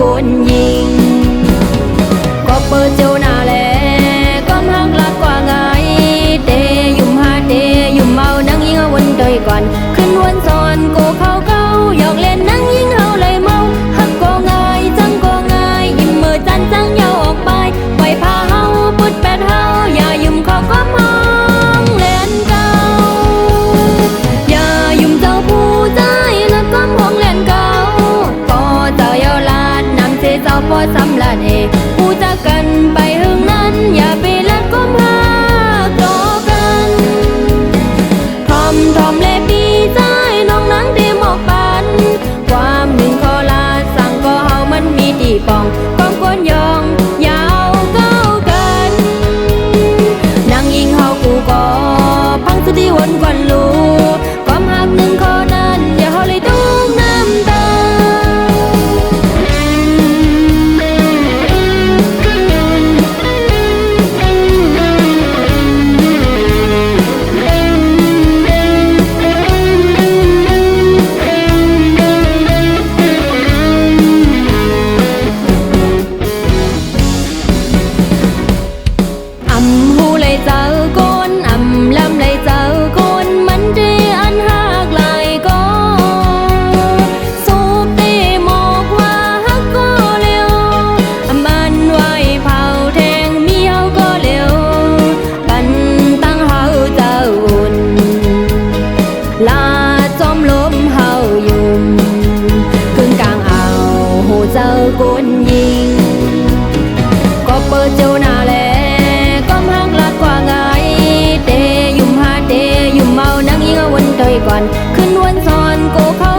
กุลยิงก็เปิดเจ้าหน้าแลก็หักลักกว่าไงเตยุ่มหาเตยุ่มเมานั่งยิงเอาวันโดยก่อนขึ้นวันสอนกูเขาเก้าหยอกเล่นนั่งยิงเฮาเลยเมาหักก็ง่ายจังก็ง่ายยิ้มมือจันจังยาวออกไปไว้พาเฮาปุดแปดเฮาอย่ายุ่มเขาก็มองเล่นเก่าอย่ายุ่มเจ้าผู้ใจแล้วก็มองเล่นเก่าพอเจ้าเยาลาดนำเสเจ้าพอสำลัดผู้จะกันไปหึงนั้นอย่าไปละก้มหาต่อกันทอมเลปีใจน้องนังดีหมอกปันความหนึ่งขอลาสั่งก็เฮามันมีดีปองความกวนยองยาวเก้ากันนางยิงเฮากูก็พังสุดที่วนกวนลูความหักหนึ่งขอนั้นอย่าเฮาเลยต้องน้ำตาหูเลยเจอคนลำเลยเจอคนมันดีอันหักไหลก็สูบตีหมอกว่าหักก็เร็วมันไว้เผาแทงเมียวก็เร็วบันตั้งเฮาเจ้าอุ่นลาจอมลมเฮายุ่มกึ่งกลางเอาหูเจอคนยิงก็เปิดเจ้าหน้าแลเตยุ่มหาเตยุ่มเมานั่งยิงเอาวันโดยก่อนขึ้นวันสอนกูเขา